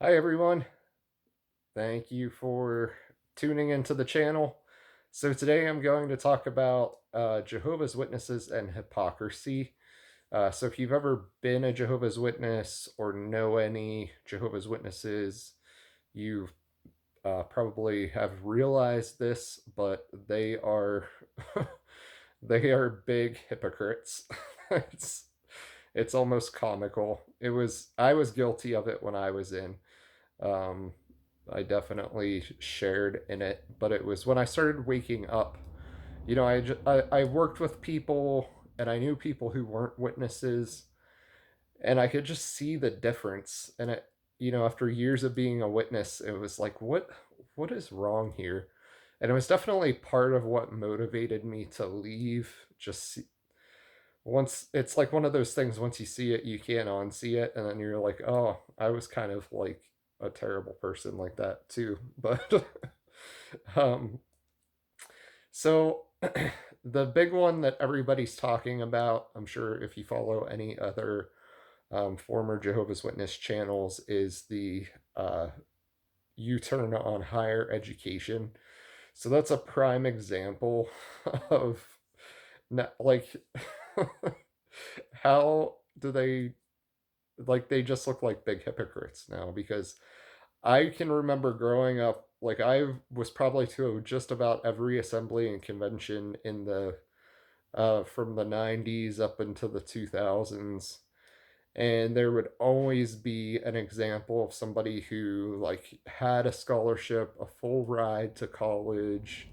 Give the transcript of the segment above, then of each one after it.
Hi, everyone. Thank you for tuning into the channel. So, today I'm going to talk about Jehovah's Witnesses and hypocrisy. So, if you've ever been a Jehovah's Witness or know any Jehovah's Witnesses, you probably have realized this, but they are they are big hypocrites. it's it's almost comical. I was guilty of it when I was in. Um, I definitely shared in it, but it was when I started waking up. I worked with people and I knew people who weren't witnesses, and I could just see the difference. And after years of being a witness, it was like, what is wrong here? And it was definitely part of what motivated me to leave. Once it's like one of those things, once you see it you can't unsee it, and then you're like, oh, I was kind of like a terrible person like that too. But um so the big one that everybody's talking about, I'm sure if you follow any other former Jehovah's Witness channels, is the uh U-turn on higher education. So that's a prime example of like how do they, like, they just look like big hypocrites now. Because I can remember growing up, like, I was probably to just about every assembly and convention in the from the 90s up into the 2000s, and there would always be an example of somebody who like had a scholarship, a full ride to college,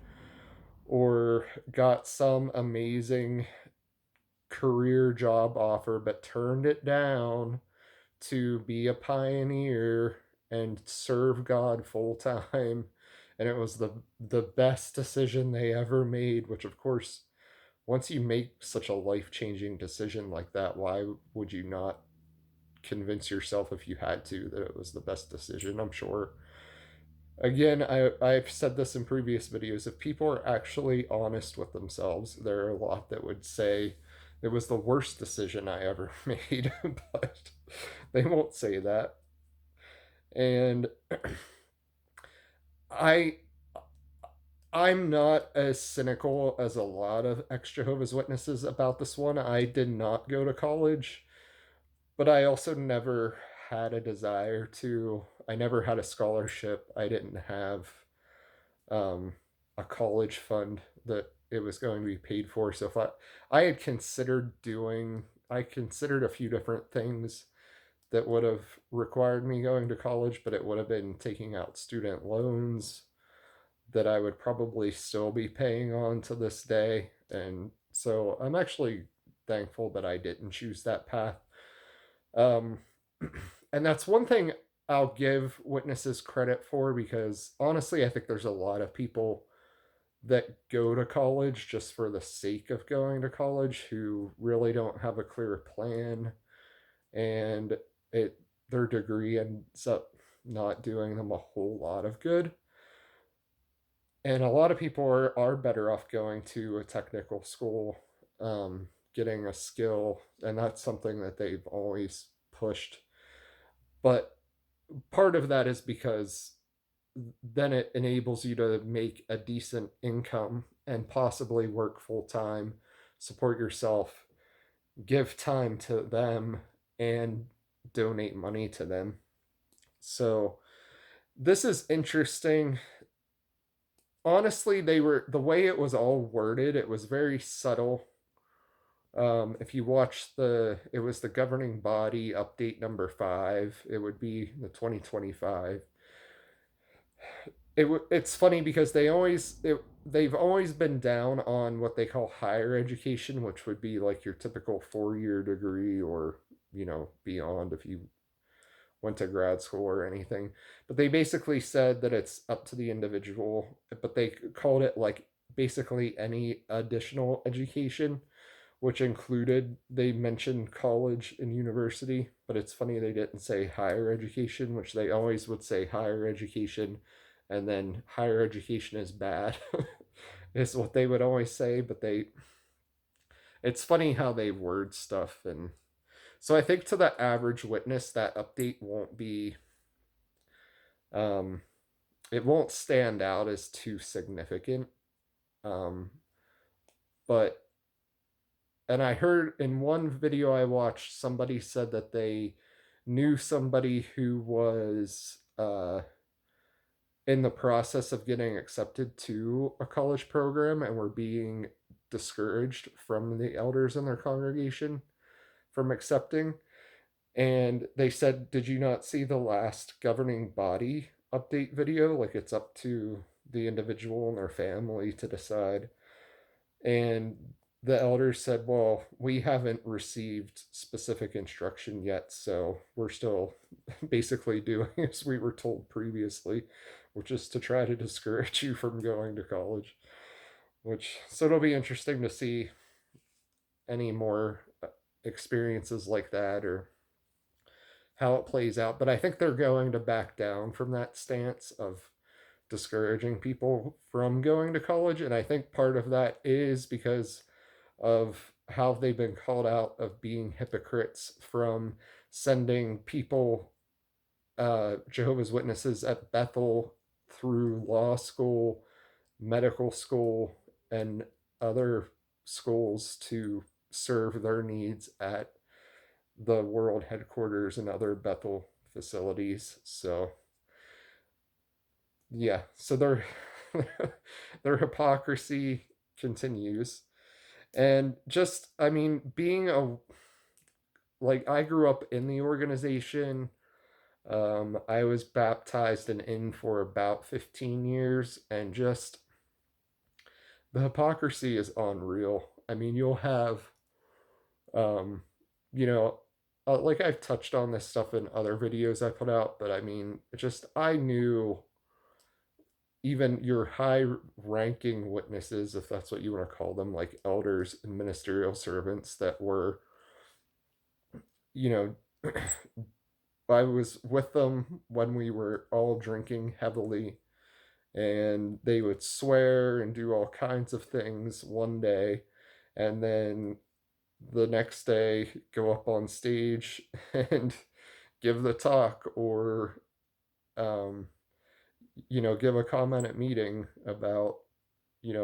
or got some amazing career job offer but turned it down to be a pioneer and serve God full time. And it was the best decision they ever made, which of course, once you make such a life-changing decision like that, why would you not convince yourself, if you had to, that it was the best decision? I'm sure. Again, I've said this in previous videos. If people are actually honest with themselves, there are a lot that would say it was the worst decision I ever made, but they won't say that. And I I'm not as cynical as a lot of ex Jehovah's Witnesses about this one. I did not go to college, but I also never had a desire to. I never had a scholarship. I didn't have um, a college fund that it was going to be paid for. So if I had considered I considered a few different things that would have required me going to college, but it would have been taking out student loans that I would probably still be paying on to this day. And so I'm actually thankful that I didn't choose that path. Um, and that's one thing I'll give witnesses credit for, because honestly, I think there's a lot of people that go to college just for the sake of going to college who really don't have a clear plan, and it their degree ends up not doing them a whole lot of good. And a lot of people are better off going to a technical school, getting a skill, and that's something that they've always pushed. But part of that is because then it enables you to make a decent income and possibly work full time, support yourself, give time to them, and donate money to them. So this is interesting. Honestly, they were the way it was all worded, it was very subtle. If you watch it was the governing body update number 5. It would be the 2025. It's funny because they've always been down on what they call higher education, which would be like your typical 4-year degree, or beyond if you went to grad school or anything. But they basically said that it's up to the individual, but they called it like basically any additional education, which included, they mentioned college and university. But it's funny they didn't say higher education, which they always would say higher education, and then higher education is bad is what they would always say. But it's funny how they word stuff. And so I think to the average witness that update won't be Um, it won't stand out as too significant. Um, but and I heard in one video I watched, somebody said that they knew somebody who was in the process of getting accepted to a college program and were being discouraged from the elders in their congregation from accepting. And they said, "Did you not see the last governing body update video? Like, it's up to the individual and their family to decide." And the elders said, "Well, we haven't received specific instruction yet, so we're still basically doing as we were told previously, which is to try to discourage you from going to college." Which, so it'll be interesting to see any more experiences like that, or how it plays out. But I think they're going to back down from that stance of discouraging people from going to college. And I think part of that is because of how they've been called out of being hypocrites from sending people, Jehovah's Witnesses at Bethel, through law school, medical school, and other schools to serve their needs at the world headquarters and other Bethel facilities. So yeah, so their hypocrisy continues. And just, I mean, being a, like, I grew up in the organization. I was baptized and in for about 15 years, and just the hypocrisy is unreal. I mean, you'll have, um, you know, like I've touched on this stuff in other videos I put out, but I mean, just I knew even your high ranking witnesses, if that's what you want to call them, like elders and ministerial servants that were, you know, I was with them when we were all drinking heavily, and they would swear and do all kinds of things one day, and then the next day go up on stage and give the talk, or um, give a comment at meeting about,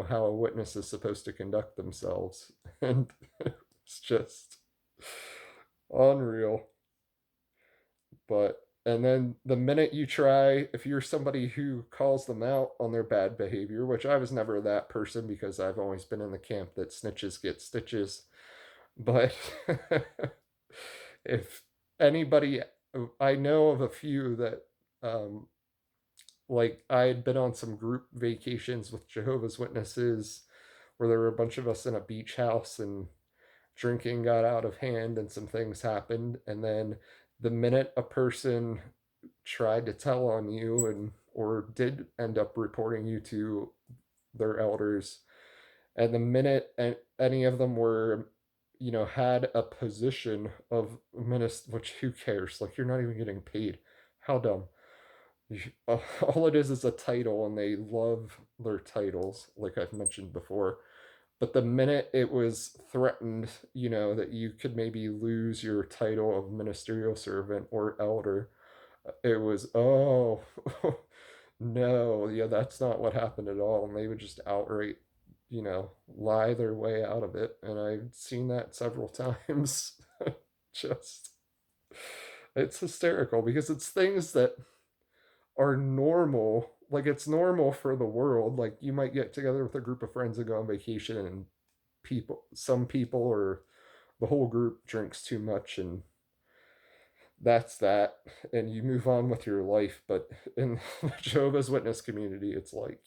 how a witness is supposed to conduct themselves. And it's just unreal. But and then the minute you try, if you're somebody who calls them out on their bad behavior, which I was never that person because I've always been in the camp that snitches get stitches, but if anybody, I know of a few that, um, like, I had been on some group vacations with Jehovah's Witnesses where there were a bunch of us in a beach house, and drinking got out of hand and some things happened. And then the minute a person tried to tell on you, and or did end up reporting you to their elders, and the minute any of them were, had a position of minister, which, who cares, like, you're not even getting paid, how dumb. All it is a title, and they love their titles, like I've mentioned before. But the minute it was threatened, that you could maybe lose your title of ministerial servant or elder, it was, oh, no, yeah, that's not what happened at all. And they would just outright, lie their way out of it. And I've seen that several times. Just, it's hysterical because it's things that are normal. Like, it's normal for the world. Like, you might get together with a group of friends and go on vacation, and some people, or the whole group, drinks too much, and that's that, and you move on with your life. But in the Jehovah's Witness community, it's like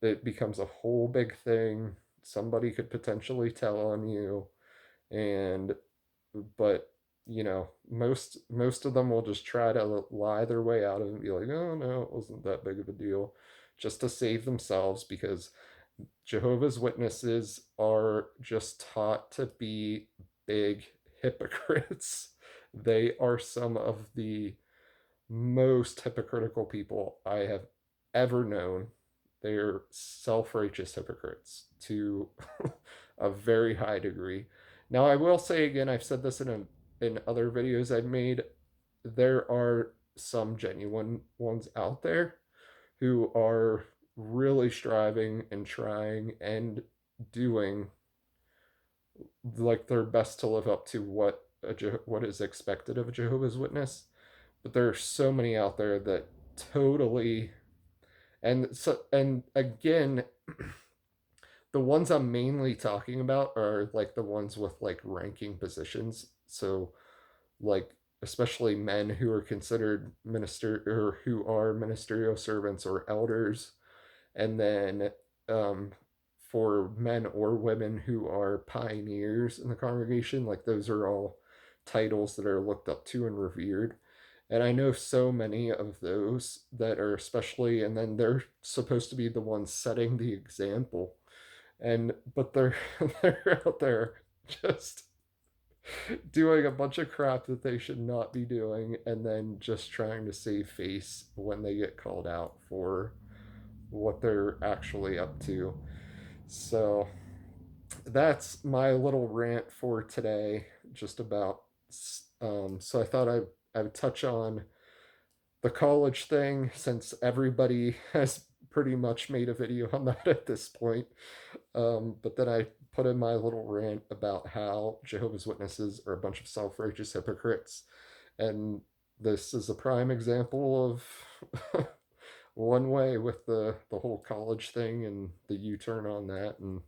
it becomes a whole big thing. Somebody could potentially tell on you, and but most of them will just try to lie their way out of it and be like, "Oh no, it wasn't that big of a deal," just to save themselves, because Jehovah's Witnesses are just taught to be big hypocrites. They are some of the most hypocritical people I have ever known. They're self righteous hypocrites to a very high degree. Now, I will say again, I've said this in other videos I've made, there are some genuine ones out there who are really striving and trying and doing like their best to live up to what is expected of a Jehovah's Witness. But there are so many out there that totally, and again, the ones I'm mainly talking about are like the ones with like ranking positions. So like especially men who are considered minister or who are ministerial servants or elders, and then um, for men or women who are pioneers in the congregation, like those are all titles that are looked up to and revered. And I know so many of those that are especially, and then they're supposed to be the ones setting the example, and but they're they're out there just doing a bunch of crap that they should not be doing, and then just trying to save face when they get called out for what they're actually up to. So that's my little rant for today, just about. So I thought I would touch on the college thing since everybody has pretty much made a video on that at this point. But then I put in my little rant about how Jehovah's Witnesses are a bunch of self-righteous hypocrites, and this is a prime example of one way with the whole college thing and the U-turn on that. And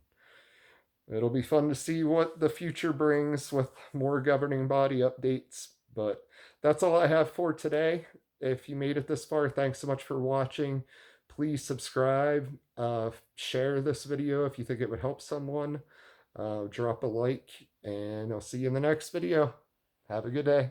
it'll be fun to see what the future brings with more governing body updates. But that's all I have for today. If you made it this far, thanks so much for watching. Please subscribe, share this video if you think it would help someone, drop a like, and I'll see you in the next video. Have a good day.